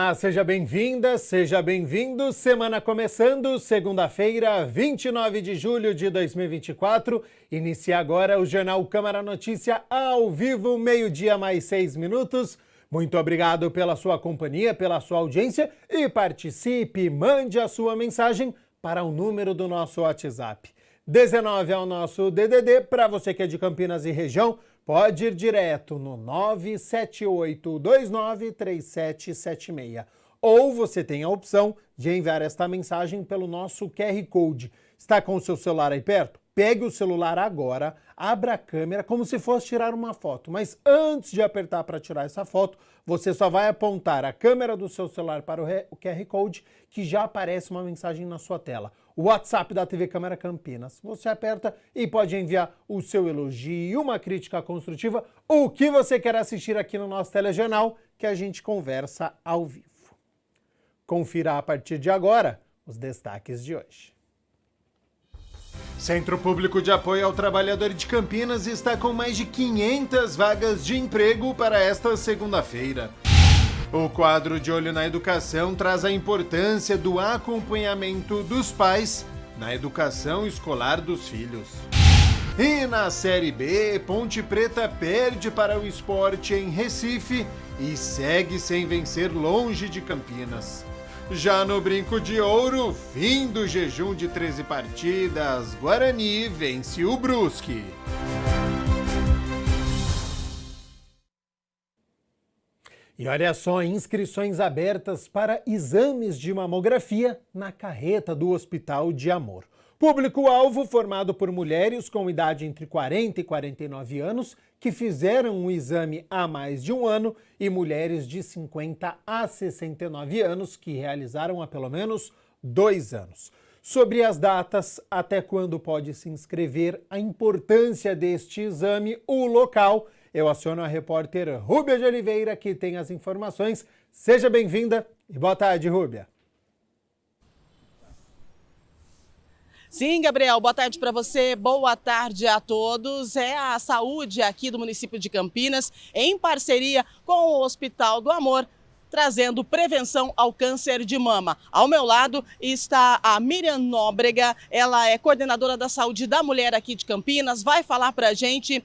Olá, seja bem-vinda, seja bem-vindo. Semana começando, segunda-feira, 29 de julho de 2024. Inicia agora o Jornal Câmara Notícia ao vivo, meio-dia mais 6 minutos. Muito obrigado pela sua companhia, pela sua audiência e participe, mande a sua mensagem para o número do nosso WhatsApp. 19 é o nosso DDD, para você que é de Campinas e região, pode ir direto no 978293776. Ou você tem a opção de enviar esta mensagem pelo nosso QR Code. Está com o seu celular aí perto? Pegue o celular agora, abra a câmera como se fosse tirar uma foto. Mas antes de apertar para tirar essa foto, você só vai apontar a câmera do seu celular para o QR Code, que já aparece uma mensagem na sua tela. O WhatsApp da TV Câmara Campinas. Você aperta e pode enviar o seu elogio, uma crítica construtiva, o que você quer assistir aqui no nosso telejornal, que a gente conversa ao vivo. Confira a partir de agora os destaques de hoje. Centro Público de Apoio ao Trabalhador de Campinas está com mais de 500 vagas de emprego para esta segunda-feira. O quadro De Olho na Educação traz a importância do acompanhamento dos pais na educação escolar dos filhos. E na Série B, Ponte Preta perde para o Sport em Recife e segue sem vencer longe de Campinas. Já no Brinco de Ouro, fim do jejum de 13 partidas, Guarani vence o Brusque. E olha só, inscrições abertas para exames de mamografia na carreta do Hospital de Amor. Público-alvo formado por mulheres com idade entre 40 e 49 anos que fizeram um exame há mais de um ano e mulheres de 50 a 69 anos que realizaram há pelo menos 2 anos. Sobre as datas, até quando pode se inscrever, a importância deste exame, o local, eu aciono a repórter Rúbia de Oliveira, que tem as informações. Seja bem-vinda e boa tarde, Rúbia. Sim, Gabriel, boa tarde para você, boa tarde a todos. É a saúde aqui do município de Campinas, em parceria com o Hospital do Amor, trazendo prevenção ao câncer de mama. Ao meu lado está a Miriam Nóbrega, ela é coordenadora da saúde da mulher aqui de Campinas, vai falar para a gente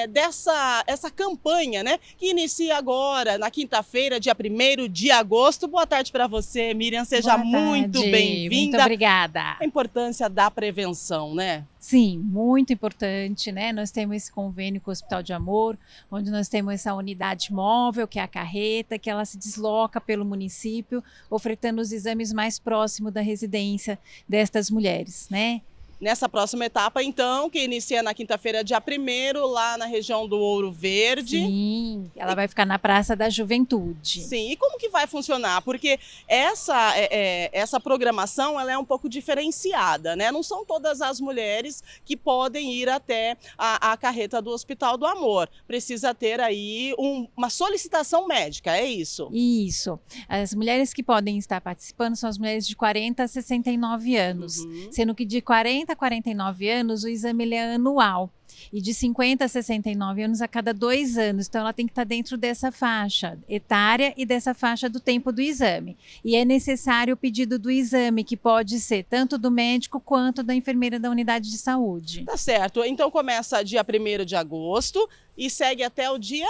dessa campanha, né, que inicia agora, na quinta-feira, dia 1º de agosto. Boa tarde para você, Miriam, seja muito bem-vinda. Muito obrigada. A importância da prevenção, né? Sim, muito importante, né? Nós temos esse convênio com o Hospital de Amor, onde nós temos essa unidade móvel, que é a carreta, que ela se desloca pelo município, ofertando os exames mais próximos da residência destas mulheres, né? Nessa próxima etapa, então, que inicia na quinta-feira, dia 1º, lá na região do Ouro Verde. Sim, ela vai ficar na Praça da Juventude. Sim, e como que vai funcionar? Porque essa programação ela é um pouco diferenciada, né? Não são todas as mulheres que podem ir até a carreta do Hospital do Amor. Precisa ter aí uma solicitação médica, é isso? Isso. As mulheres que podem estar participando são as mulheres de 40 a 69 anos, sendo que de 40 a 49 anos, o exame ele é anual. E de 50 a 69 anos a cada 2 anos. Então, ela tem que estar dentro dessa faixa etária e dessa faixa do tempo do exame. E é necessário o pedido do exame, que pode ser tanto do médico quanto da enfermeira da unidade de saúde. Tá certo. Então, começa dia 1º de agosto e segue até o dia?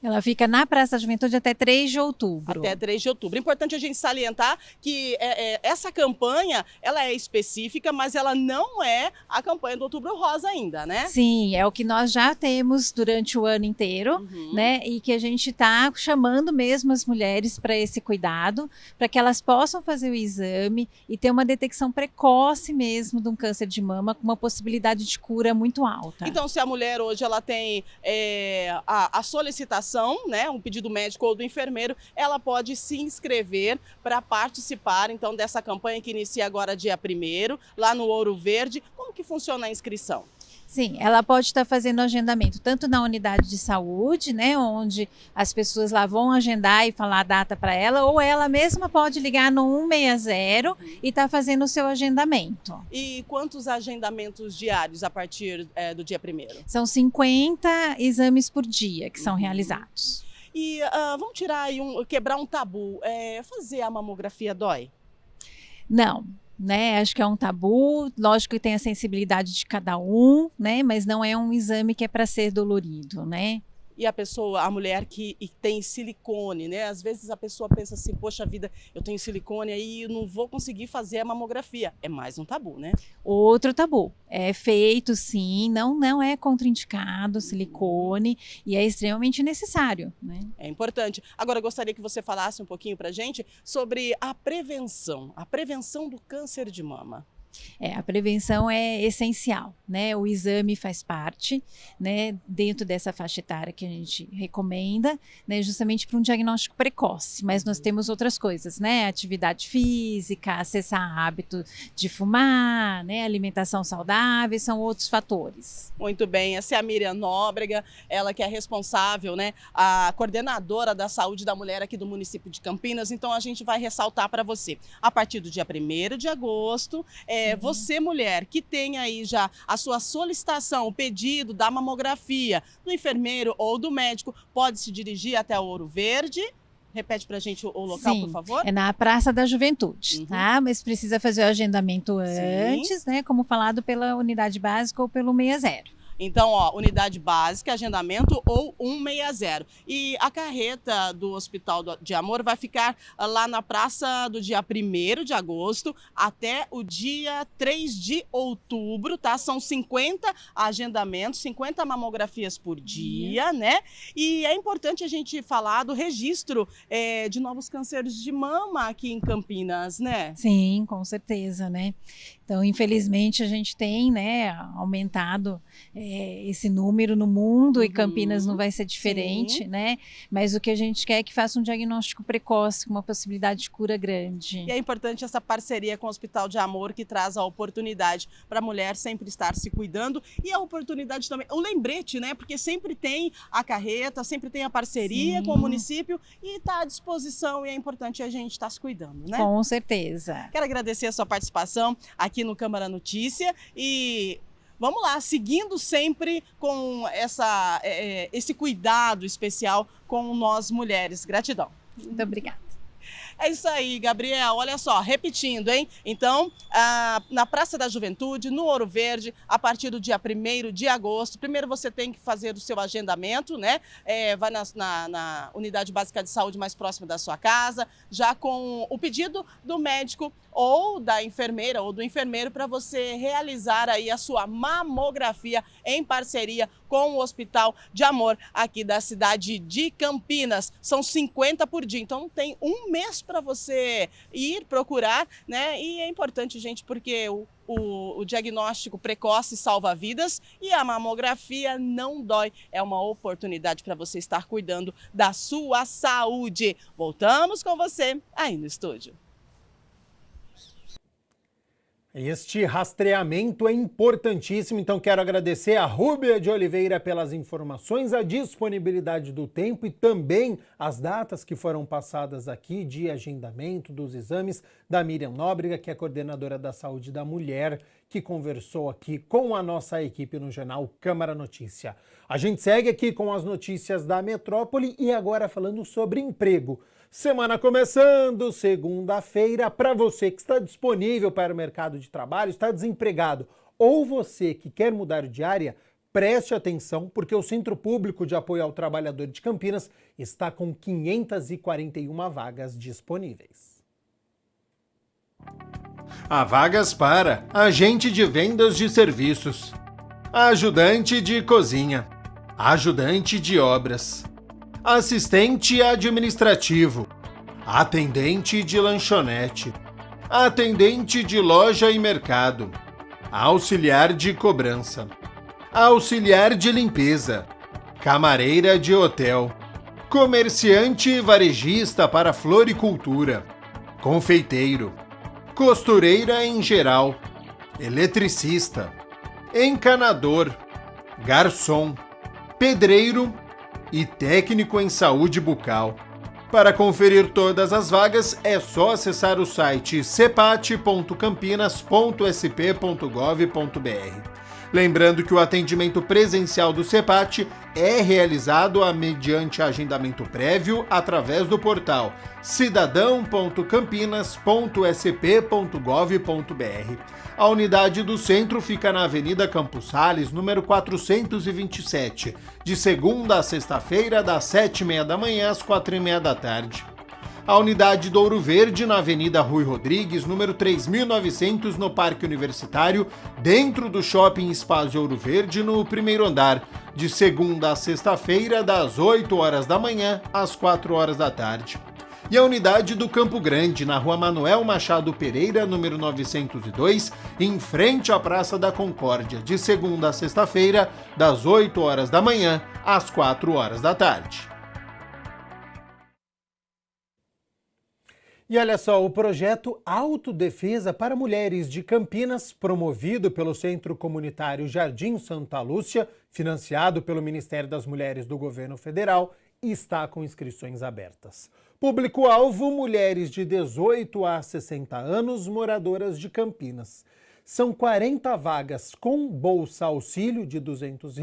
Ela fica na Praça da Juventude até 3 de outubro. Até 3 de outubro. Importante a gente salientar que essa campanha, ela é específica, mas ela não é a campanha do Outubro Rosa ainda, né? Sim, é o que nós já temos durante o ano inteiro, né? E que a gente está chamando mesmo as mulheres para esse cuidado, para que elas possam fazer o exame e ter uma detecção precoce mesmo de um câncer de mama, com uma possibilidade de cura muito alta. Então, se a mulher hoje ela tem a solicitação, né, um pedido médico ou do enfermeiro, ela pode se inscrever para participar, então, dessa campanha que inicia agora dia 1º, lá no Ouro Verde. Como que funciona a inscrição? Sim, ela pode estar fazendo agendamento tanto na unidade de saúde, né, onde as pessoas lá vão agendar e falar a data para ela, ou ela mesma pode ligar no 160 e estar fazendo o seu agendamento. E quantos agendamentos diários a partir do dia 1º? São 50 exames por dia que são realizados. E vamos tirar aí quebrar um tabu. Fazer a mamografia dói? Não, né? Acho que é um tabu. Lógico que tem a sensibilidade de cada um, né? Mas não é um exame que é para ser dolorido, né? E a mulher que tem silicone, né? Às vezes a pessoa pensa assim, poxa vida, eu tenho silicone aí eu não vou conseguir fazer a mamografia. É mais um tabu, né? Outro tabu. É feito, sim, não é contraindicado silicone e é extremamente necessário, né? É importante. Agora, eu gostaria que você falasse um pouquinho pra gente sobre a prevenção do câncer de mama. A prevenção é essencial, né? O exame faz parte, né, dentro dessa faixa etária que a gente recomenda, né, justamente para um diagnóstico precoce. Mas nós temos outras coisas, né? Atividade física, cessar hábito de fumar, né? Alimentação saudável, são outros fatores. Muito bem, essa é a Miriam Nóbrega, ela que é responsável, né, a coordenadora da saúde da mulher aqui do município de Campinas. Então a gente vai ressaltar para você, a partir do dia 1º de agosto, você, mulher, que tem aí já a sua solicitação, o pedido da mamografia do enfermeiro ou do médico, pode se dirigir até o Ouro Verde. Repete pra gente o local, por favor. É na Praça da Juventude, tá? Mas precisa fazer o agendamento antes, né? Como falado pela unidade básica ou pelo 60. Então, ó, unidade básica, agendamento ou 160. E a carreta do Hospital de Amor vai ficar lá na praça do dia 1º de agosto até o dia 3 de outubro, tá? São 50 agendamentos, 50 mamografias por dia, né? E é importante a gente falar do registro de novos cânceres de mama aqui em Campinas, né? Sim, com certeza, né? Então, infelizmente, a gente tem, né, aumentado esse número no mundo e Campinas não vai ser diferente, né? Mas o que a gente quer é que faça um diagnóstico precoce, com uma possibilidade de cura grande. E é importante essa parceria com o Hospital de Amor, que traz a oportunidade para a mulher sempre estar se cuidando e a oportunidade também, o lembrete, né? Porque sempre tem a carreta, sempre tem a parceria com o município e está à disposição e é importante a gente estar se cuidando, né? Com certeza. Quero agradecer a sua participação aqui no Câmara Notícia e vamos lá, seguindo sempre com esse cuidado especial com nós mulheres. Gratidão. Muito obrigada. É isso aí, Gabriel. Olha só, repetindo, hein? Então, na Praça da Juventude, no Ouro Verde, a partir do dia 1º de agosto. Primeiro você tem que fazer o seu agendamento, né? Vai na unidade básica de saúde mais próxima da sua casa, já com o pedido do médico ou da enfermeira ou do enfermeiro para você realizar aí a sua mamografia em parceria com o Hospital de Amor aqui da cidade de Campinas. São 50 por dia, então tem um mês para você ir procurar, né? E é importante, gente, porque o diagnóstico precoce salva vidas e a mamografia não dói. É uma oportunidade para você estar cuidando da sua saúde. Voltamos com você aí no estúdio. Este rastreamento é importantíssimo, então quero agradecer a Rúbia de Oliveira pelas informações, a disponibilidade do tempo e também as datas que foram passadas aqui de agendamento dos exames da Miriam Nóbrega, que é coordenadora da saúde da mulher, que conversou aqui com a nossa equipe no jornal Câmara Notícia. A gente segue aqui com as notícias da metrópole e agora falando sobre emprego. Semana começando, segunda-feira, para você que está disponível para o mercado de trabalho, está desempregado, ou você que quer mudar de área, preste atenção, porque o Centro Público de Apoio ao Trabalhador de Campinas está com 541 vagas disponíveis. Há vagas para agente de vendas de serviços, ajudante de cozinha, ajudante de obras, assistente administrativo, atendente de lanchonete, atendente de loja e mercado, auxiliar de cobrança, auxiliar de limpeza, camareira de hotel, comerciante varejista para floricultura, confeiteiro, costureira em geral, eletricista, encanador, garçom, pedreiro e técnico em saúde bucal. Para conferir todas as vagas, é só acessar o site cepat.campinas.sp.gov.br. Lembrando que o atendimento presencial do CEPAT é realizado mediante agendamento prévio através do portal cidadão.campinas.sp.gov.br. A unidade do centro fica na Avenida Campos Sales, número 427, de segunda a sexta-feira, das 7h30 da manhã às 4h30 da tarde. A unidade do Ouro Verde, na Avenida Rui Rodrigues, número 3.900, no Parque Universitário, dentro do Shopping Espaço Ouro Verde, no primeiro andar, de segunda a sexta-feira, das 8h da manhã às 4h da tarde. E a unidade do Campo Grande, na Rua Manuel Machado Pereira, número 902, em frente à Praça da Concórdia, de segunda a sexta-feira, das 8h da manhã às 4h da tarde. E olha só, o projeto Autodefesa para Mulheres de Campinas, promovido pelo Centro Comunitário Jardim Santa Lúcia, financiado pelo Ministério das Mulheres do Governo Federal, está com inscrições abertas. Público-alvo: mulheres de 18 a 60 anos, moradoras de Campinas. São 40 vagas com bolsa auxílio de R$ 200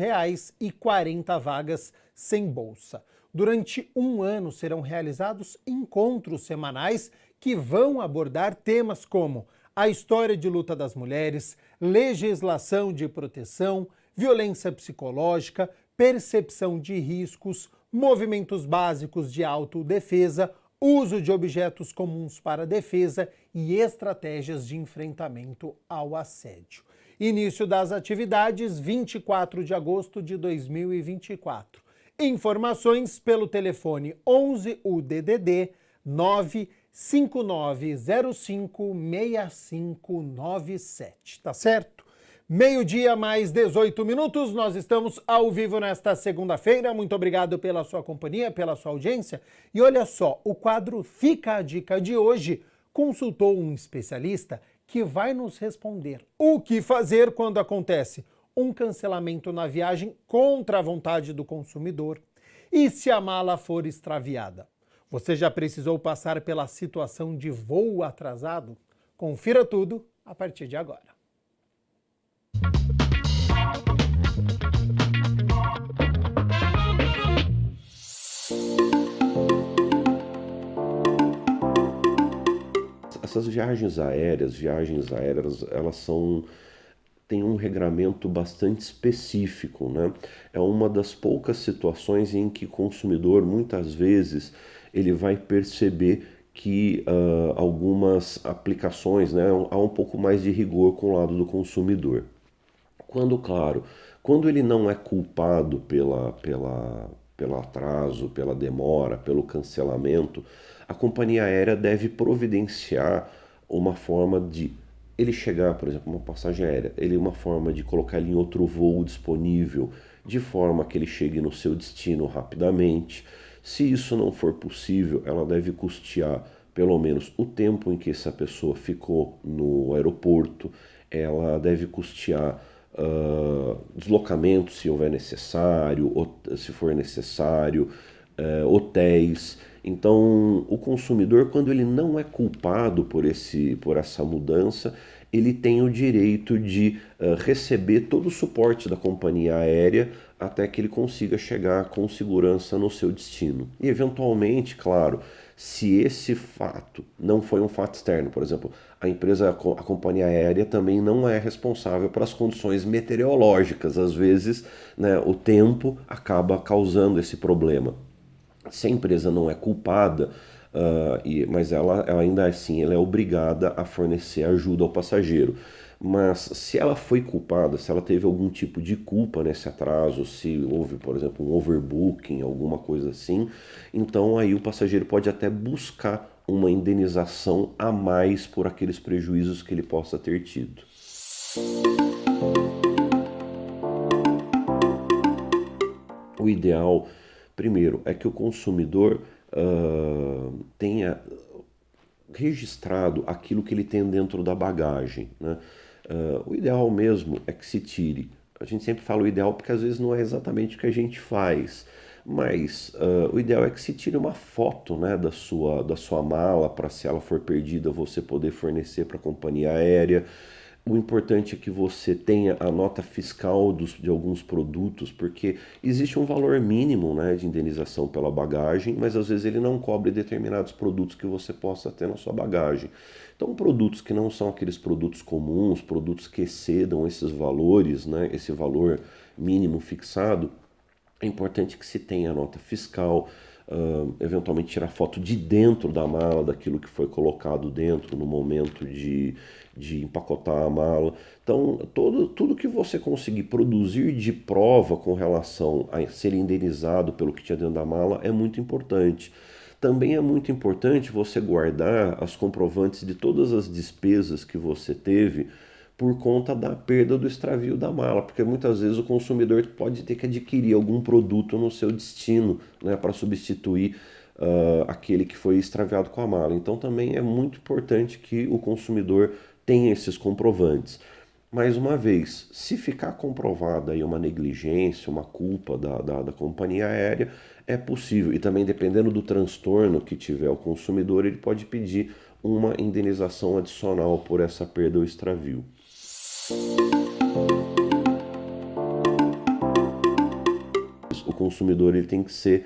e 40 vagas sem bolsa. Durante um ano serão realizados encontros semanais que vão abordar temas como a história de luta das mulheres, legislação de proteção, violência psicológica, percepção de riscos, movimentos básicos de autodefesa, uso de objetos comuns para defesa e estratégias de enfrentamento ao assédio. Início das atividades 24 de agosto de 2024. Informações pelo telefone 11 UDDD 959056597, tá certo? 12h mais 18 minutos, nós estamos ao vivo nesta segunda-feira. Muito obrigado pela sua companhia, pela sua audiência. E olha só, o quadro Fica a Dica de hoje consultou um especialista que vai nos responder o que fazer quando acontece um cancelamento na viagem contra a vontade do consumidor. E se a mala for extraviada? Você já precisou passar pela situação de voo atrasado? Confira tudo a partir de agora. Essas viagens aéreas, elas têm um regramento bastante específico, né? É uma das poucas situações em que o consumidor, muitas vezes, ele vai perceber que algumas aplicações, né, há um pouco mais de rigor com o lado do consumidor. Quando ele não é culpado pelo atraso, pela demora, pelo cancelamento, a companhia aérea deve providenciar uma forma de ele chegar, por exemplo, uma passagem aérea, uma forma de colocar ele em outro voo disponível, de forma que ele chegue no seu destino rapidamente. Se isso não for possível, ela deve custear pelo menos o tempo em que essa pessoa ficou no aeroporto, ela deve custear deslocamento se houver necessário, se for necessário, hotéis. Então, o consumidor, quando ele não é culpado por essa mudança, ele tem o direito de receber todo o suporte da companhia aérea até que ele consiga chegar com segurança no seu destino. E, eventualmente, claro, se esse fato não foi um fato externo, por exemplo, a companhia aérea também não é responsável pelas condições meteorológicas. Às vezes, né, o tempo acaba causando esse problema. Se a empresa não é culpada, mas ela ainda assim ela é obrigada a fornecer ajuda ao passageiro. Mas se ela foi culpada, se ela teve algum tipo de culpa nesse atraso, se houve, por exemplo, um overbooking, alguma coisa assim, então aí o passageiro pode até buscar uma indenização a mais por aqueles prejuízos que ele possa ter tido. O ideal, primeiro, é que o consumidor tenha registrado aquilo que ele tem dentro da bagagem, né? O ideal mesmo é que se tire. A gente sempre fala o ideal porque às vezes não é exatamente o que a gente faz, mas o ideal é que se tire uma foto, né, da sua mala, para, se ela for perdida, você poder fornecer para a companhia aérea. O importante é que você tenha a nota fiscal de alguns produtos, porque existe um valor mínimo, né, de indenização pela bagagem, mas às vezes ele não cobre determinados produtos que você possa ter na sua bagagem. Então, produtos que não são aqueles produtos comuns, produtos que excedam esses valores, né, esse valor mínimo fixado, é importante que se tenha a nota fiscal, eventualmente tirar foto de dentro da mala, daquilo que foi colocado dentro no momento de empacotar a mala. Então, tudo que você conseguir produzir de prova com relação a ser indenizado pelo que tinha dentro da mala é muito importante. Também é muito importante você guardar as comprovantes de todas as despesas que você teve por conta da perda do extravio da mala, porque muitas vezes o consumidor pode ter que adquirir algum produto no seu destino, né, para substituir aquele que foi extraviado com a mala. Então também é muito importante que o consumidor tenha esses comprovantes. Mais uma vez, se ficar comprovada aí uma negligência, uma culpa da companhia aérea, é possível, e também dependendo do transtorno que tiver o consumidor, ele pode pedir uma indenização adicional por essa perda ou extravio. O consumidor ele tem que ser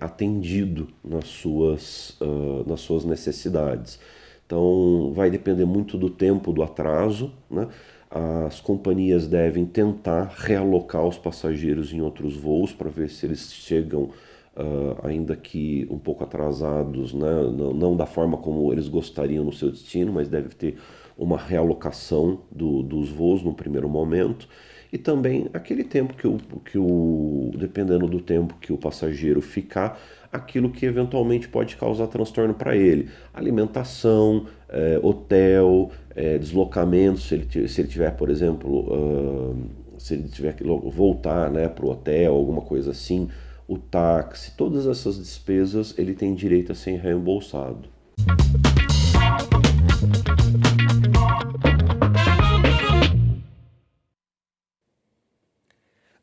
atendido nas suas necessidades. Então vai depender muito do tempo do atraso, né? As companhias devem tentar realocar os passageiros em outros voos para ver se eles chegam ainda que um pouco atrasados, né? Não da forma como eles gostariam no seu destino, mas deve ter uma realocação dos voos no primeiro momento. E também aquele tempo dependendo do tempo que o passageiro ficar, aquilo que eventualmente pode causar transtorno para ele. Alimentação, hotel, deslocamento, se ele tiver, por exemplo, se ele tiver que voltar, né, para o hotel, alguma coisa assim, o táxi, todas essas despesas ele tem direito a ser reembolsado.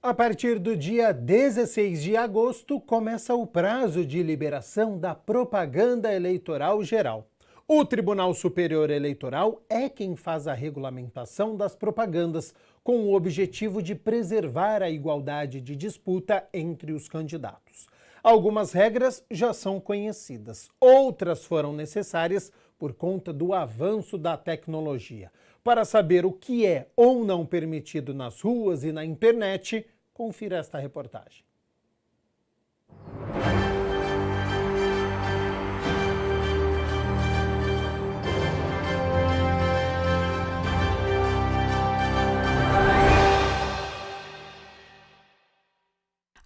A partir do dia 16 de agosto, começa o prazo de liberação da propaganda eleitoral geral. O Tribunal Superior Eleitoral é quem faz a regulamentação das propagandas, com o objetivo de preservar a igualdade de disputa entre os candidatos. Algumas regras já são conhecidas, outras foram necessárias por conta do avanço da tecnologia. Para saber o que é ou não permitido nas ruas e na internet, confira esta reportagem.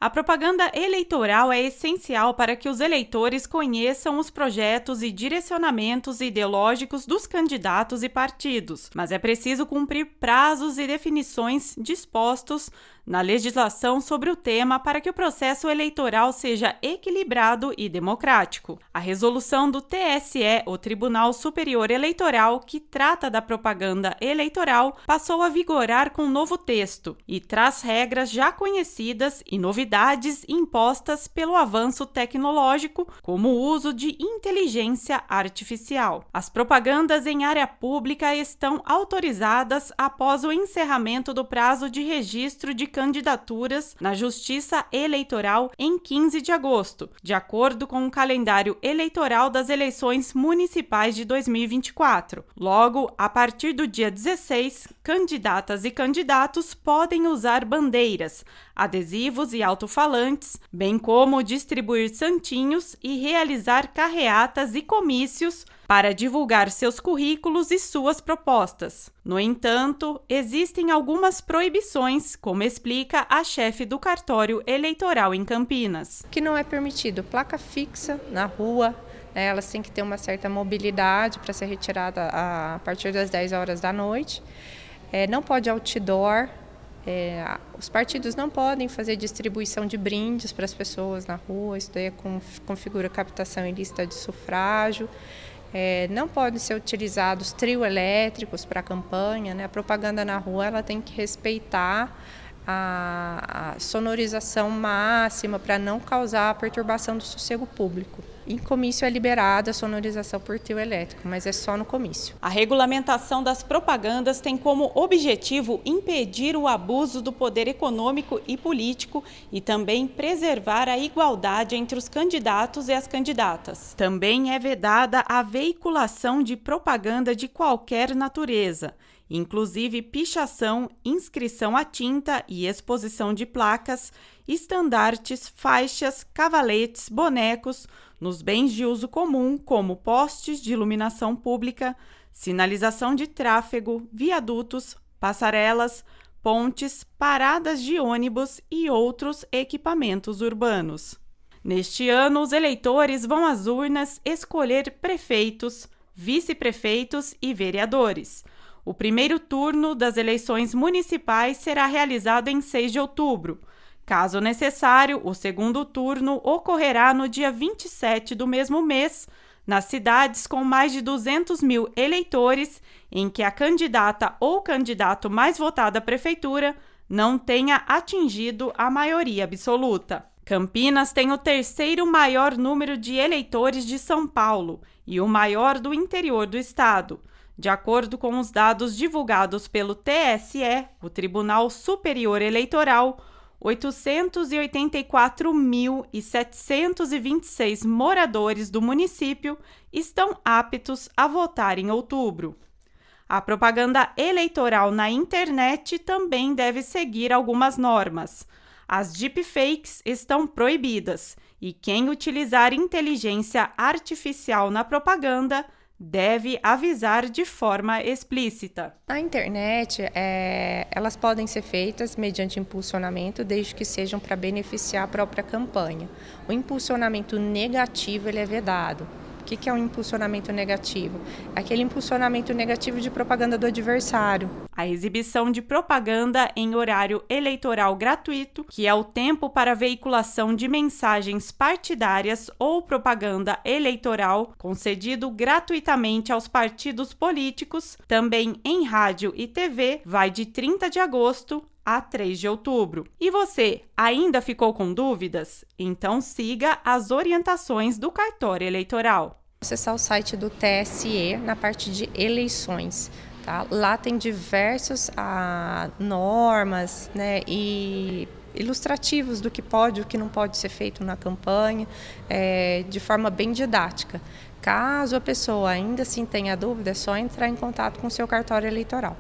A propaganda eleitoral é essencial para que os eleitores conheçam os projetos e direcionamentos ideológicos dos candidatos e partidos, mas é preciso cumprir prazos e definições dispostos na legislação sobre o tema para que o processo eleitoral seja equilibrado e democrático. A resolução do TSE, o Tribunal Superior Eleitoral, que trata da propaganda eleitoral, passou a vigorar com um novo texto e traz regras já conhecidas e novidades impostas pelo avanço tecnológico, como o uso de inteligência artificial. As propagandas em área pública estão autorizadas após o encerramento do prazo de registro de candidaturas na Justiça Eleitoral em 15 de agosto, de acordo com o calendário eleitoral das eleições municipais de 2024. Logo, a partir do dia 16, candidatas e candidatos podem usar bandeiras, adesivos e alto-falantes, bem como distribuir santinhos e realizar carreatas e comícios para divulgar seus currículos e suas propostas. No entanto, existem algumas proibições, como explica a chefe do cartório eleitoral em Campinas. Que não é permitido placa fixa na rua, elas têm que ter uma certa mobilidade para ser retirada a partir das 10 horas da noite. Não pode outdoor. Os partidos não podem fazer distribuição de brindes para as pessoas na rua, isso daí configura captação ilícita de sufrágio. Não podem ser utilizados trio elétricos para a campanha, né? A propaganda na rua ela tem que respeitar a sonorização máxima para não causar a perturbação do sossego público. Em comício é liberada a sonorização por trio elétrico, mas é só no comício. A regulamentação das propagandas tem como objetivo impedir o abuso do poder econômico e político e também preservar a igualdade entre os candidatos e as candidatas. Também é vedada a veiculação de propaganda de qualquer natureza, inclusive pichação, inscrição à tinta e exposição de placas, estandartes, faixas, cavaletes, bonecos, nos bens de uso comum, como postes de iluminação pública, sinalização de tráfego, viadutos, passarelas, pontes, paradas de ônibus e outros equipamentos urbanos. Neste ano, os eleitores vão às urnas escolher prefeitos, vice-prefeitos e vereadores. O primeiro turno das eleições municipais será realizado em 6 de outubro. Caso necessário, o segundo turno ocorrerá no dia 27 do mesmo mês, nas cidades com mais de 200 mil eleitores, em que a candidata ou candidato mais votado à prefeitura não tenha atingido a maioria absoluta. Campinas tem o terceiro maior número de eleitores de São Paulo e o maior do interior do estado. De acordo com os dados divulgados pelo TSE, o Tribunal Superior Eleitoral, 884.726 moradores do município estão aptos a votar em outubro. A propaganda eleitoral na internet também deve seguir algumas normas. As deepfakes estão proibidas e quem utilizar inteligência artificial na propaganda deve avisar de forma explícita. Na internet, elas podem ser feitas mediante impulsionamento, desde que sejam para beneficiar a própria campanha. O impulsionamento negativo ele é vedado. O que é um impulsionamento negativo? É aquele impulsionamento negativo de propaganda do adversário. A exibição de propaganda em horário eleitoral gratuito, que é o tempo para veiculação de mensagens partidárias ou propaganda eleitoral concedido gratuitamente aos partidos políticos, também em rádio e TV, vai de 30 de agosto a 3 de outubro. E você, ainda ficou com dúvidas? Então siga as orientações do cartório eleitoral. Acessar o site do TSE na parte de eleições. Tá? Lá tem diversas normas, né, e ilustrativos do que pode e o que não pode ser feito na campanha, de forma bem didática. Caso a pessoa ainda assim tenha dúvida, é só entrar em contato com o seu cartório eleitoral.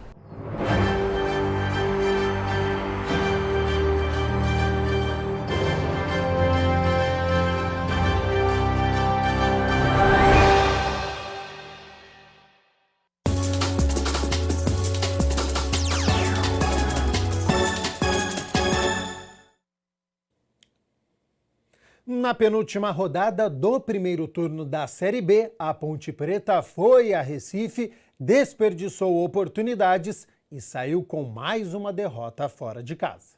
Na penúltima rodada do primeiro turno da Série B, a Ponte Preta foi a Recife, desperdiçou oportunidades e saiu com mais uma derrota fora de casa.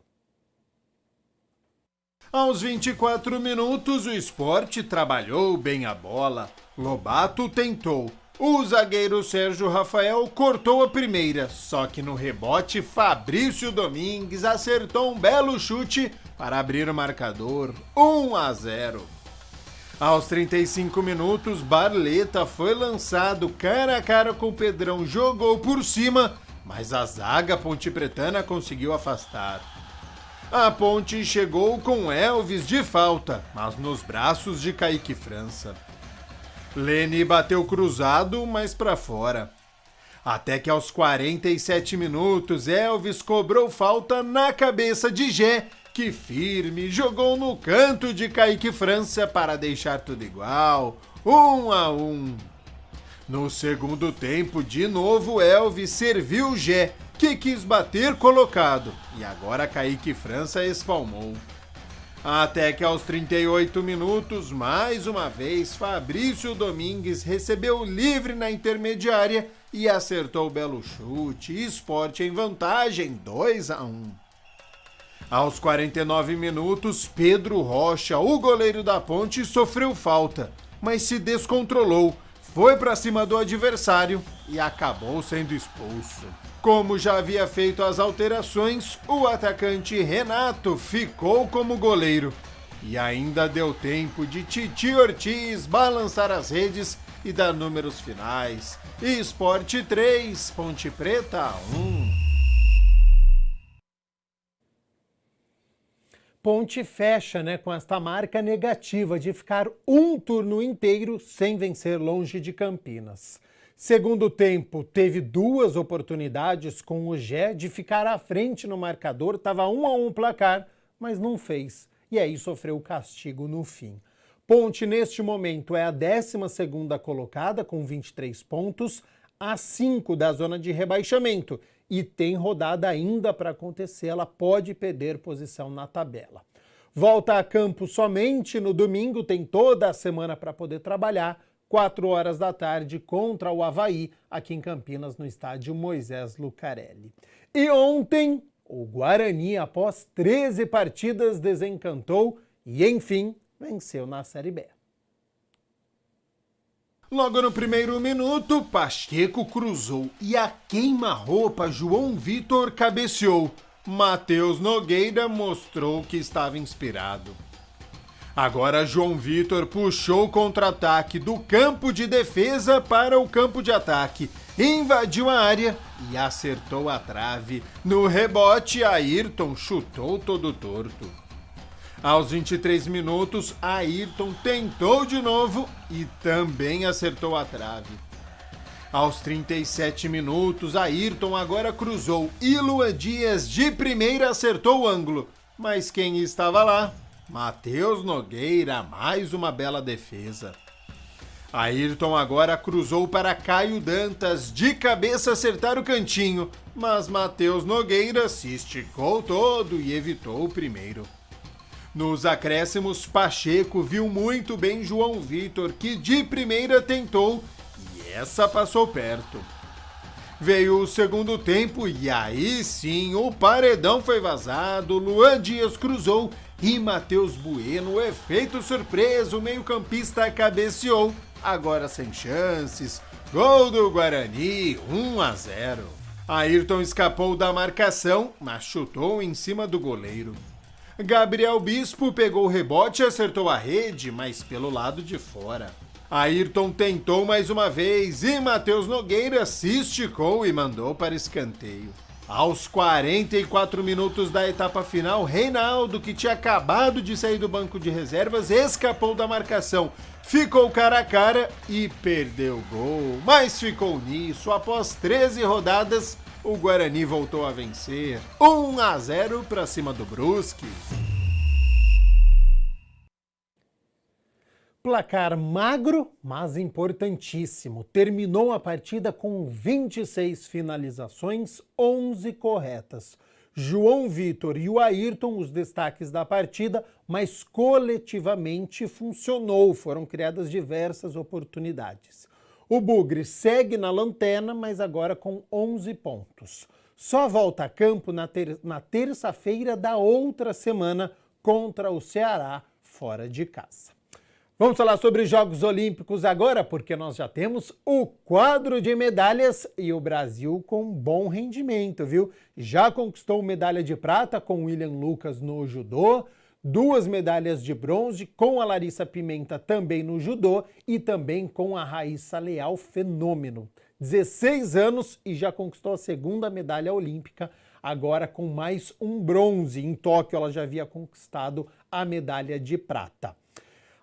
Aos 24 minutos, o Sport trabalhou bem a bola. Lobato tentou. O zagueiro Sérgio Rafael cortou a primeira, só que no rebote, Fabrício Domingues acertou um belo chute para abrir o marcador, 1-0. Aos 35 minutos, Barleta foi lançado cara a cara com o Pedrão, jogou por cima, mas a zaga pontepretana conseguiu afastar. A Ponte chegou com Elvis de falta, mas nos braços de Kaique França. Lene bateu cruzado, mas para fora. Até que aos 47 minutos, Elvis cobrou falta na cabeça de Gé, que firme jogou no canto de Kaique França para deixar tudo igual, 1-1. No segundo tempo, de novo, Elvis serviu Gé, que quis bater colocado, e agora Kaique França espalmou. Até que aos 38 minutos, mais uma vez, Fabrício Domingues recebeu livre na intermediária e acertou o belo chute. Sport em vantagem, 2-1. Aos 49 minutos, Pedro Rocha, o goleiro da Ponte, sofreu falta, mas se descontrolou. foi para cima do adversário e acabou sendo expulso. Como já havia feito as alterações, o atacante Renato ficou como goleiro. E ainda deu tempo de Titi Ortiz balançar as redes e dar números finais. Sport 3, Ponte Preta 1. Ponte fecha, com esta marca negativa de ficar um turno inteiro sem vencer longe de Campinas. Segundo tempo, teve 2 oportunidades com o Gé de ficar à frente no marcador, estava 1-1 o placar, mas não fez. E aí sofreu o castigo no fim. Ponte, neste momento, é a 12ª colocada com 23 pontos, a 5 da zona de rebaixamento. E tem rodada ainda para acontecer, ela pode perder posição na tabela. Volta a campo somente no domingo, tem toda a semana para poder trabalhar, 4 horas da tarde contra o Avaí, aqui em Campinas, no estádio Moisés Lucarelli. E ontem, o Guarani, após 13 partidas, desencantou e, enfim, venceu na Série B. Logo no primeiro minuto, Pacheco cruzou e a queima-roupa João Vitor cabeceou. Matheus Nogueira mostrou que estava inspirado. Agora João Vitor puxou o contra-ataque do campo de defesa para o campo de ataque, invadiu a área e acertou a trave. No rebote, Ayrton chutou todo torto. Aos 23 minutos, Ayrton tentou de novo e também acertou a trave. Aos 37 minutos, Ayrton agora cruzou e Luan Dias de primeira acertou o ângulo. Mas quem estava lá? Matheus Nogueira, mais uma bela defesa. Ayrton agora cruzou para Caio Dantas, de cabeça acertar o cantinho, mas Matheus Nogueira se esticou todo e evitou o primeiro. Nos acréscimos, Pacheco viu muito bem João Vitor, que de primeira tentou e essa passou perto. Veio o segundo tempo e aí sim o paredão foi vazado, Luan Dias cruzou e Matheus Bueno, efeito surpresa, o meio-campista cabeceou, agora sem chances. Gol do Guarani, 1-0. Ayrton escapou da marcação, mas chutou em cima do goleiro. Gabriel Bispo pegou o rebote e acertou a rede, mas pelo lado de fora. Ayrton tentou mais uma vez e Matheus Nogueira se esticou e mandou para escanteio. Aos 44 minutos da etapa final, Reinaldo, que tinha acabado de sair do banco de reservas, escapou da marcação, ficou cara a cara e perdeu o gol. Mas ficou nisso, após 13 rodadas, o Guarani voltou a vencer, 1-0 para cima do Brusque. Placar magro, mas importantíssimo. Terminou a partida com 26 finalizações, 11 corretas. João Vitor e o Ayrton, os destaques da partida, mas coletivamente funcionou. Foram criadas diversas oportunidades. O Bugre segue na lanterna, mas agora com 11 pontos. Só volta a campo na terça-feira da outra semana contra o Ceará, fora de casa. Vamos falar sobre Jogos Olímpicos agora, porque nós já temos o quadro de medalhas e o Brasil com bom rendimento, viu? Já conquistou medalha de prata com o William Lucas no judô, 2 medalhas de bronze com a Larissa Pimenta também no judô e também com a Raíssa Leal, fenômeno. 16 anos e já conquistou a 2ª medalha olímpica, agora com mais um bronze. Em Tóquio ela já havia conquistado a medalha de prata.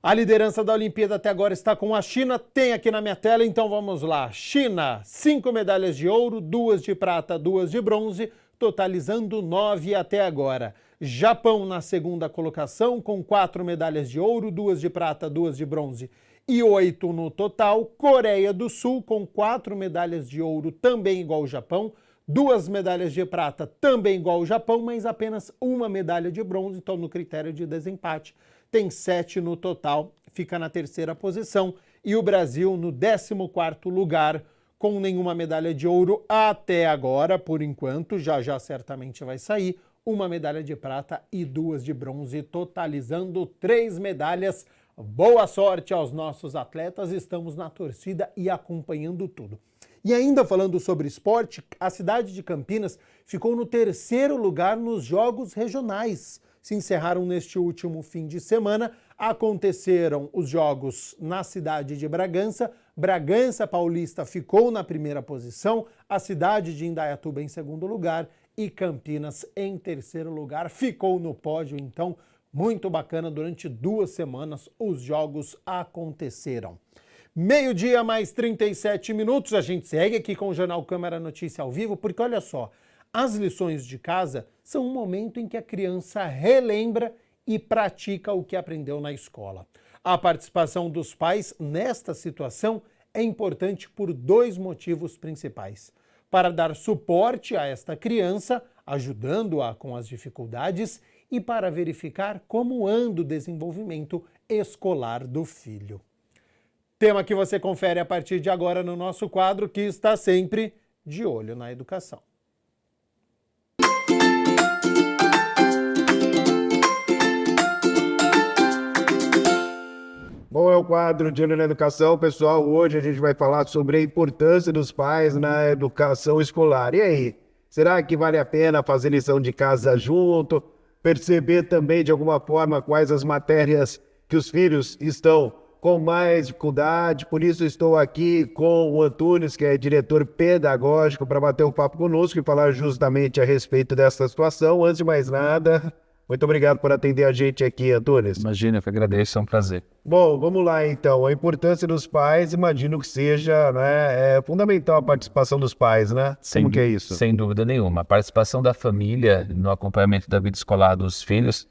A liderança da Olimpíada até agora está com a China, tem aqui na minha tela, então vamos lá. China, 5 medalhas de ouro, 2 de prata, 2 de bronze, totalizando 9 até agora. Japão na 2ª colocação, com 4 medalhas de ouro, 2 de prata, 2 de bronze e 8 no total. Coreia do Sul, com 4 medalhas de ouro, também igual ao Japão, 2 medalhas de prata, também igual ao Japão, mas apenas 1 medalha de bronze, então no critério de desempate. Tem 7 no total, fica na 3ª posição, e o Brasil no 14º lugar, com nenhuma medalha de ouro até agora, por enquanto, já certamente vai sair, 1 medalha de prata e 2 de bronze, totalizando 3 medalhas. Boa sorte aos nossos atletas, estamos na torcida e acompanhando tudo. E ainda falando sobre esporte, a cidade de Campinas ficou no 3º lugar nos Jogos Regionais. Se encerraram neste último fim de semana, aconteceram os jogos na cidade de Bragança. Bragança Paulista ficou na 1ª posição, a cidade de Indaiatuba em 2º lugar e Campinas em 3º lugar. Ficou no pódio, então, muito bacana, durante 2 semanas os jogos aconteceram. 12h mais 37 minutos, a gente segue aqui com o Jornal Câmara Notícia ao vivo, porque olha só, as lições de casa são um momento em que a criança relembra e pratica o que aprendeu na escola. A participação dos pais nesta situação é importante por 2 motivos principais. Para dar suporte a esta criança, ajudando-a com as dificuldades, e para verificar como anda o desenvolvimento escolar do filho. Tema que você confere a partir de agora no nosso quadro, que está sempre de olho na educação. Bom, é o quadro de Olho na Educação, pessoal. Hoje a gente vai falar sobre a importância dos pais na educação escolar. E aí, será que vale a pena fazer lição de casa junto? Perceber também, de alguma forma, quais as matérias que os filhos estão com mais dificuldade? Por isso estou aqui com o Antunes, que é diretor pedagógico, para bater um papo conosco e falar justamente a respeito dessa situação. Antes de mais nada, muito obrigado por atender a gente aqui, Antunes. Imagina, eu que agradeço, é um prazer. Bom, vamos lá então. A importância dos pais, imagino que seja, né, fundamental a participação dos pais, né? Como que é isso? Sem dúvida nenhuma. A participação da família no acompanhamento da vida escolar dos filhos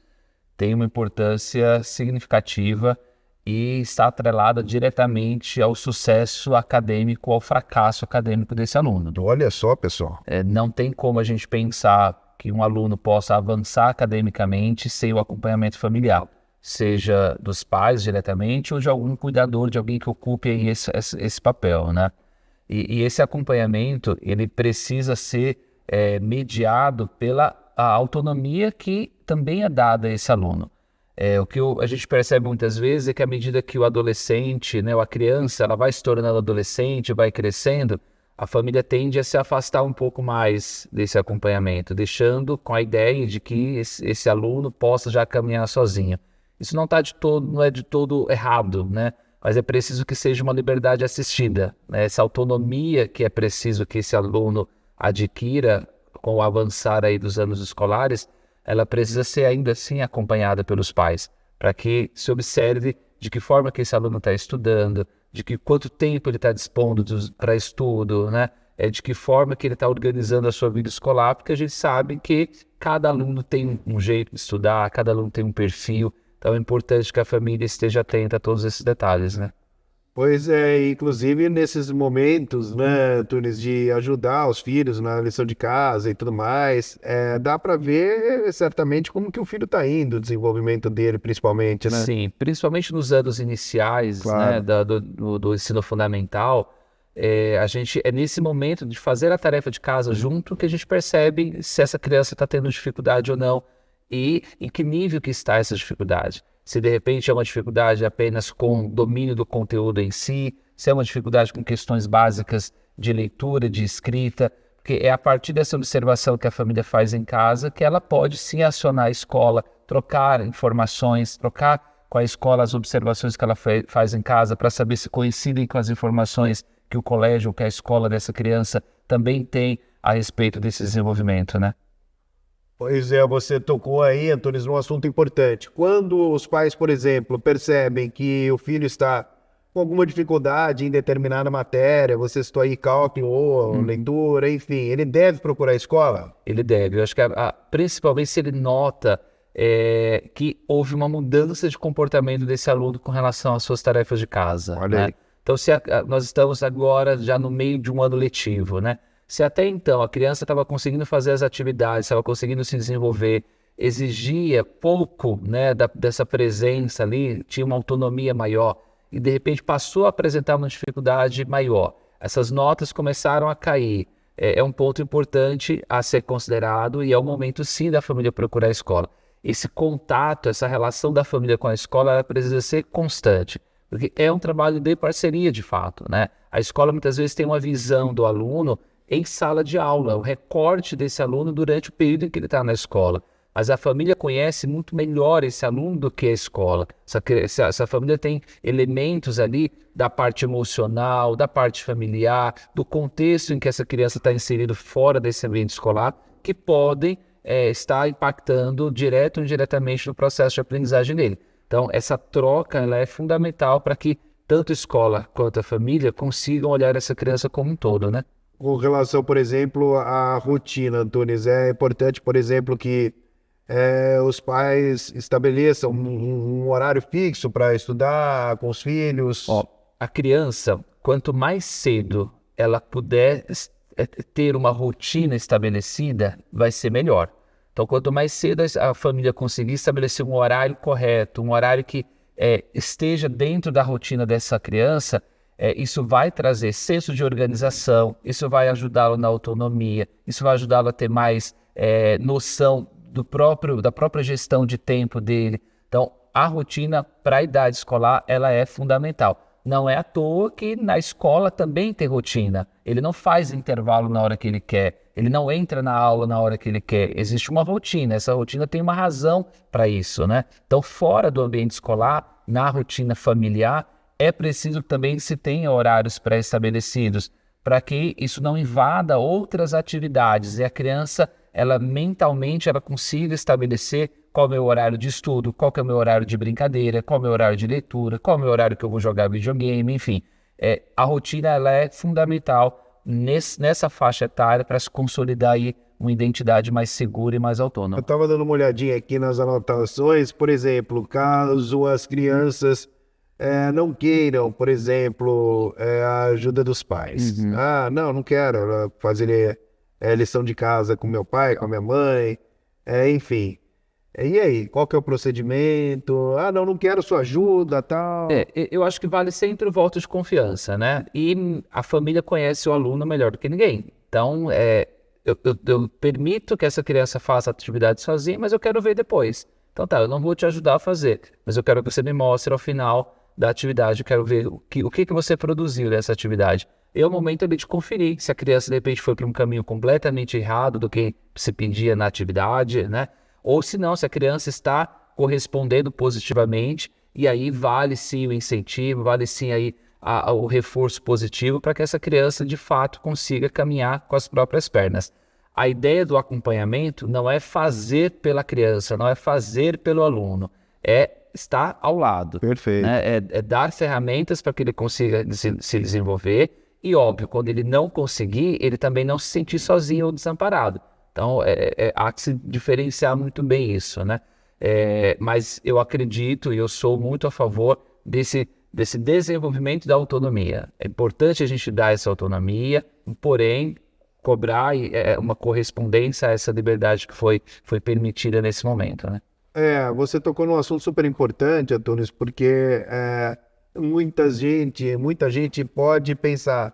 tem uma importância significativa e está atrelada diretamente ao sucesso acadêmico, ao fracasso acadêmico desse aluno. Olha só, pessoal. Não tem como a gente pensar que um aluno possa avançar academicamente sem o acompanhamento familiar, seja dos pais diretamente ou de algum cuidador, de alguém que ocupe aí esse papel, né? E esse acompanhamento, ele precisa ser mediado pela a autonomia que também é dada a esse aluno. O que a gente percebe muitas vezes é que à medida que o adolescente, né, ou a criança, ela vai se tornando adolescente, vai crescendo, a família tende a se afastar um pouco mais desse acompanhamento, deixando com a ideia de que esse aluno possa já caminhar sozinho. Isso não é de todo errado, né? Mas é preciso que seja uma liberdade assistida, né? Essa autonomia que é preciso que esse aluno adquira com o avançar aí dos anos escolares, ela precisa ser ainda assim acompanhada pelos pais, para que se observe de que forma que esse aluno está estudando, de que quanto tempo ele está dispondo para estudo, né? De que forma que ele está organizando a sua vida escolar, porque a gente sabe que cada aluno tem um jeito de estudar, cada aluno tem um perfil, então é importante que a família esteja atenta a todos esses detalhes, né? Pois é, inclusive nesses momentos, né, Tunes, de ajudar os filhos na lição de casa e tudo mais, dá para ver certamente como que o filho está indo, o desenvolvimento dele principalmente, né? Sim, principalmente nos anos iniciais, Claro. né, do ensino fundamental, a gente é nesse momento de fazer a tarefa de casa junto que a gente percebe se essa criança está tendo dificuldade ou não e em que nível que está essa dificuldade. Se de repente é uma dificuldade apenas com o domínio do conteúdo em si, se é uma dificuldade com questões básicas de leitura, de escrita, porque é a partir dessa observação que a família faz em casa que ela pode sim acionar a escola, trocar informações, trocar com a escola as observações que ela faz em casa para saber se coincidem com as informações que o colégio ou que a escola dessa criança também tem a respeito desse desenvolvimento, né? Pois é, você tocou aí, Antunes, num assunto importante. Quando os pais, por exemplo, percebem que o filho está com alguma dificuldade em determinada matéria, você citou aí cálculo, leitura, enfim, ele deve procurar a escola? Ele deve. Eu acho que principalmente se ele nota que houve uma mudança de comportamento desse aluno com relação às suas tarefas de casa. Olha né? aí. Então, nós estamos agora já no meio de um ano letivo, né? Se até então a criança estava conseguindo fazer as atividades, estava conseguindo se desenvolver, exigia pouco, né, dessa presença ali, tinha uma autonomia maior e de repente passou a apresentar uma dificuldade maior. Essas notas começaram a cair. É um ponto importante a ser considerado e é o momento sim da família procurar a escola. esse contato, essa relação da família com a escola, ela precisa ser constante, porque é um trabalho de parceria de fato, né? A escola muitas vezes tem uma visão do aluno em sala de aula, o recorte desse aluno durante o período em que ele está na escola. Mas a família conhece muito melhor esse aluno do que a escola. Essa família tem elementos ali da parte emocional, da parte familiar, do contexto em que essa criança está inserida fora desse ambiente escolar, que podem estar impactando direto ou indiretamente no processo de aprendizagem dele. Então, essa troca ela é fundamental para que tanto a escola quanto a família consigam olhar essa criança como um todo, né? Com relação, por exemplo, à rotina, Antunes, é importante, por exemplo, que os pais estabeleçam um horário fixo para estudar com os filhos. A criança, quanto mais cedo ela puder ter uma rotina estabelecida, vai ser melhor. Então, quanto mais cedo a família conseguir estabelecer um horário correto, um horário que esteja dentro da rotina dessa criança, isso vai trazer senso de organização, isso vai ajudá-lo na autonomia, isso vai ajudá-lo a ter mais noção da própria gestão de tempo dele. Então, a rotina para a idade escolar, ela é fundamental. Não é à toa que na escola também tem rotina. Ele não faz intervalo na hora que ele quer, ele não entra na aula na hora que ele quer. Existe uma rotina, essa rotina tem uma razão para isso, né? Então, fora do ambiente escolar, na rotina familiar, é preciso que também se tenha horários pré-estabelecidos para que isso não invada outras atividades e a criança, ela mentalmente, ela consiga estabelecer qual é o meu horário de estudo, qual que é o meu horário de brincadeira, qual é o meu horário de leitura, qual é o meu horário que eu vou jogar videogame, enfim. A rotina ela é fundamental nessa faixa etária para se consolidar aí uma identidade mais segura e mais autônoma. Eu estava dando uma olhadinha aqui nas anotações, por exemplo, caso as crianças não queiram, por exemplo, a ajuda dos pais. Uhum. Não quero fazer lição de casa com meu pai, com a minha mãe, enfim. E aí, qual que é o procedimento? Não quero sua ajuda, tal. Eu acho que vale sempre o voto de confiança, né? E a família conhece o aluno melhor do que ninguém. Então, eu permito que essa criança faça a atividade sozinha, mas eu quero ver depois. Então tá, eu não vou te ajudar a fazer, mas eu quero que você me mostre ao final da atividade, eu quero ver o que você produziu dessa atividade. É o momento ali de conferir se a criança de repente foi para um caminho completamente errado do que se pedia na atividade, né? Ou se não, se a criança está correspondendo positivamente, e aí vale sim o incentivo, vale sim aí o reforço positivo para que essa criança de fato consiga caminhar com as próprias pernas. A ideia do acompanhamento não é fazer pela criança, não é fazer pelo aluno, é estar ao lado. Perfeito. Né? É dar ferramentas para que ele consiga se desenvolver e, óbvio, quando ele não conseguir, ele também não se sentir sozinho ou desamparado. Então, há que se diferenciar muito bem isso, né? Mas eu acredito e eu sou muito a favor desse desenvolvimento da autonomia. É importante a gente dar essa autonomia, porém, cobrar uma correspondência a essa liberdade que foi permitida nesse momento, né? Você tocou num assunto super importante, Antunes, porque muita gente pode pensar,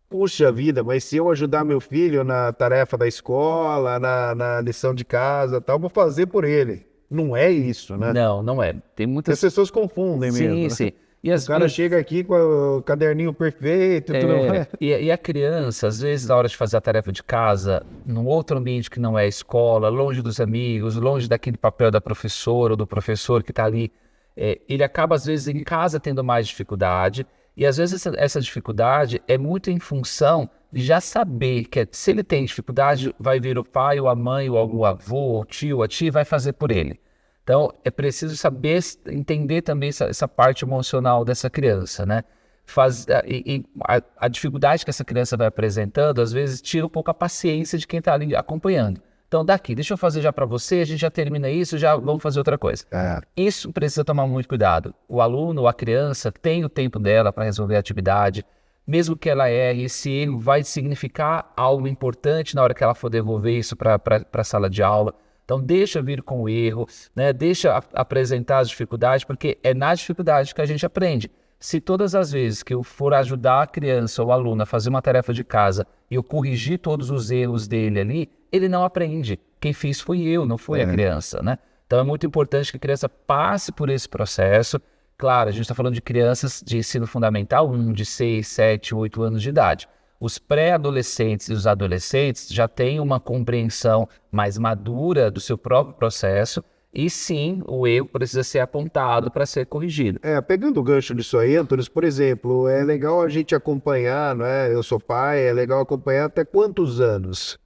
puxa vida, mas se eu ajudar meu filho na tarefa da escola, na lição de casa, tal, vou fazer por ele. Não é isso, né? Não é. Tem muitas... As pessoas confundem mesmo. Sim. O cara chega aqui com o caderninho perfeito e tudo mais. E a criança, às vezes, na hora de fazer a tarefa de casa, num outro ambiente que não é a escola, longe dos amigos, longe daquele papel da professora ou do professor que está ali, ele acaba, às vezes, em casa tendo mais dificuldade. E, às vezes, essa dificuldade é muito em função de já saber que se ele tem dificuldade, vai vir o pai, ou a mãe, ou o avô, o tio, a tia, vai fazer por ele. Então, é preciso saber, entender também essa parte emocional dessa criança, né? A dificuldade que essa criança vai apresentando, às vezes, tira um pouco a paciência de quem está ali acompanhando. Então, deixa eu fazer já para você, a gente já termina isso, já vamos fazer outra coisa. Isso precisa tomar muito cuidado. O aluno, a criança, tem o tempo dela para resolver a atividade, mesmo que ela erre, esse erro vai significar algo importante na hora que ela for devolver isso para a sala de aula. Então, deixa vir com o erro, né? Deixa apresentar as dificuldades, porque é na dificuldade que a gente aprende. Se todas as vezes que eu for ajudar a criança ou o aluno a fazer uma tarefa de casa e eu corrigir todos os erros dele ali, ele não aprende. Quem fez foi eu, não foi a criança, né? Então é muito importante que a criança passe por esse processo. Claro, a gente está falando de crianças de ensino fundamental 1, de 6, 7, 8 anos de idade. Os pré-adolescentes e os adolescentes já têm uma compreensão mais madura do seu próprio processo e sim, o erro precisa ser apontado para ser corrigido. Pegando o gancho disso aí, Antônio, por exemplo, é legal a gente acompanhar, né? Eu sou pai, é legal acompanhar até quantos anos?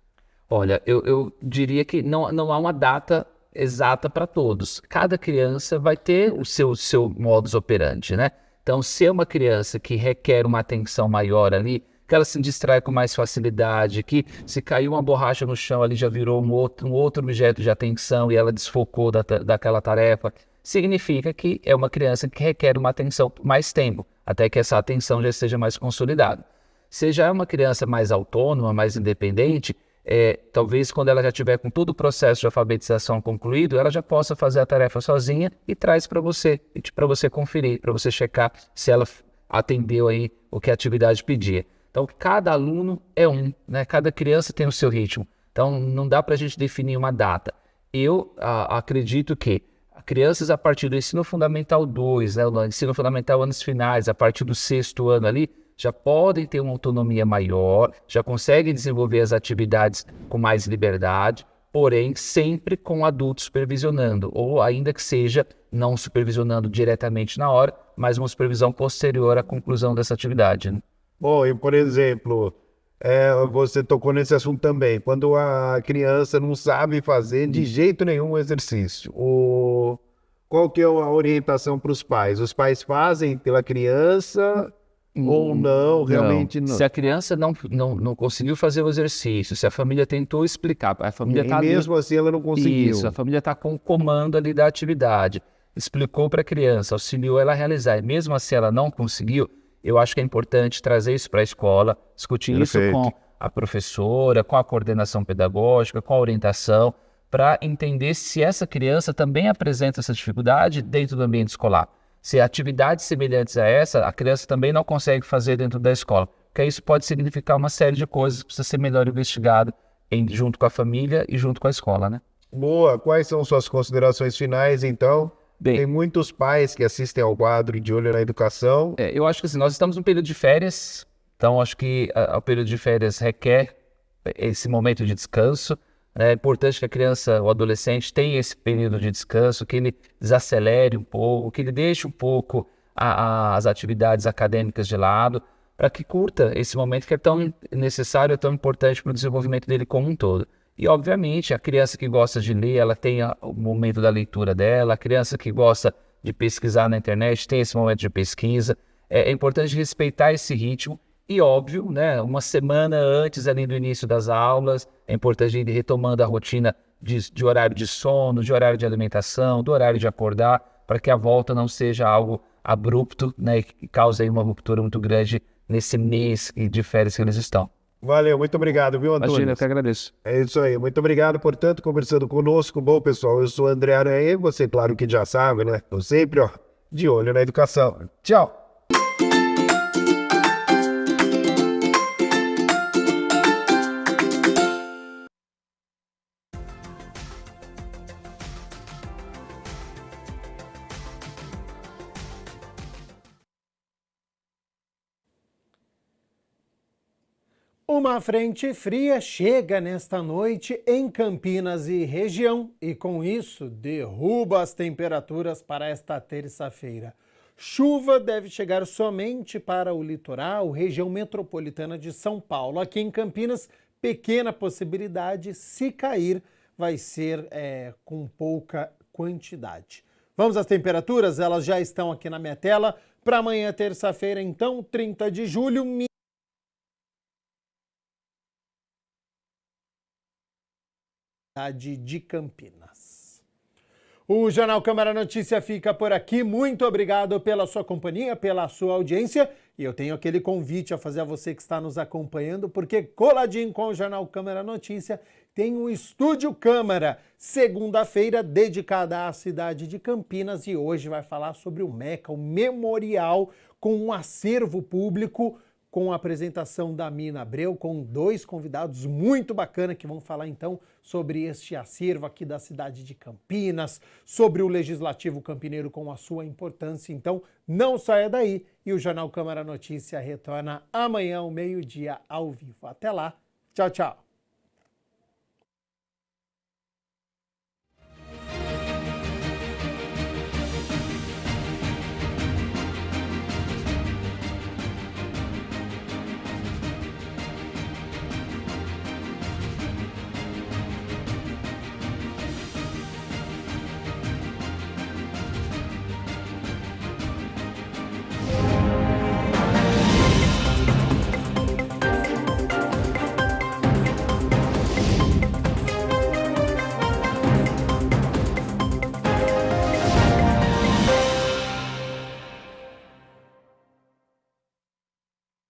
Olha, eu diria que não há uma data exata para todos. Cada criança vai ter o seu modus operandi, né? Então, se é uma criança que requer uma atenção maior ali, que ela se distrai com mais facilidade, que se caiu uma borracha no chão ali já virou um outro objeto de atenção e ela desfocou daquela tarefa, significa que é uma criança que requer uma atenção por mais tempo, até que essa atenção já esteja mais consolidada. Se já é uma criança mais autônoma, mais independente, talvez quando ela já tiver com todo o processo de alfabetização concluído, ela já possa fazer a tarefa sozinha e traz para você conferir, para você checar se ela atendeu aí o que a atividade pedia. Então, cada aluno é né? Cada criança tem o seu ritmo. Então, não dá para a gente definir uma data. Eu acredito que crianças a partir do ensino fundamental 2, né? O ensino fundamental anos finais, a partir do 6º ano ali, já podem ter uma autonomia maior, já conseguem desenvolver as atividades com mais liberdade, porém sempre com adultos supervisionando, ou ainda que seja não supervisionando diretamente na hora, mas uma supervisão posterior à conclusão dessa atividade, né? Bom, e por exemplo, você tocou nesse assunto também, quando a criança não sabe fazer de jeito nenhum o exercício, qual que é a orientação para os pais? Os pais fazem pela criança ou não, realmente não? Se a criança não conseguiu fazer o exercício, se a família tentou explicar, a família está mesmo assim ela não conseguiu. Isso, a família está com o comando ali da atividade, explicou para a criança, auxiliou ela a realizar, e mesmo assim ela não conseguiu, eu acho que é importante trazer isso para a escola, discutir isso com a professora, com a coordenação pedagógica, com a orientação, para entender se essa criança também apresenta essa dificuldade dentro do ambiente escolar. Se atividades semelhantes a essa, a criança também não consegue fazer dentro da escola, porque isso pode significar uma série de coisas que precisa ser melhor investigado junto com a família e junto com a escola, né? Boa, quais são suas considerações finais, então? Bem, tem muitos pais que assistem ao quadro De Olho na Educação. Eu acho que assim, nós estamos num período de férias, então acho que o período de férias requer esse momento de descanso. É importante que a criança, o adolescente, tenha esse período de descanso, que ele desacelere um pouco, que ele deixe um pouco as atividades acadêmicas de lado, para que curta esse momento que é tão necessário, é tão importante para o desenvolvimento dele como um todo. E, obviamente, a criança que gosta de ler, ela tem o momento da leitura dela, a criança que gosta de pesquisar na internet tem esse momento de pesquisa. É importante respeitar esse ritmo e, óbvio, né, uma semana antes ali do início das aulas, é importante ir retomando a rotina de horário de sono, de horário de alimentação, do horário de acordar, para que a volta não seja algo abrupto, né, que cause aí uma ruptura muito grande nesse mês de férias que eles estão. Valeu, muito obrigado, viu, Antônio? Imagina, eu que agradeço. É isso aí, muito obrigado, portanto, conversando conosco. Bom, pessoal, eu sou André Aranha e você, claro que já sabe, né? Tô sempre, de olho na educação. Tchau! Uma frente fria chega nesta noite em Campinas e região e, com isso, derruba as temperaturas para esta terça-feira. Chuva deve chegar somente para o litoral, região metropolitana de São Paulo. Aqui em Campinas, pequena possibilidade, se cair, vai ser com pouca quantidade. Vamos às temperaturas? Elas já estão aqui na minha tela. Para amanhã, terça-feira, então, 30 de julho, de Campinas. O Jornal Câmara Notícia fica por aqui. Muito obrigado pela sua companhia, pela sua audiência. E eu tenho aquele convite a fazer a você que está nos acompanhando, porque coladinho com o Jornal Câmara Notícia tem um Estúdio Câmara, segunda-feira, dedicada à cidade de Campinas. E hoje vai falar sobre o MECA, o Memorial, com um acervo público com a apresentação da Mina Abreu, com 2 convidados muito bacanas que vão falar então sobre este acervo aqui da cidade de Campinas, sobre o Legislativo Campineiro com a sua importância. Então, não saia daí e o Jornal Câmara Notícia retorna amanhã ao meio-dia ao vivo. Até lá, tchau, tchau!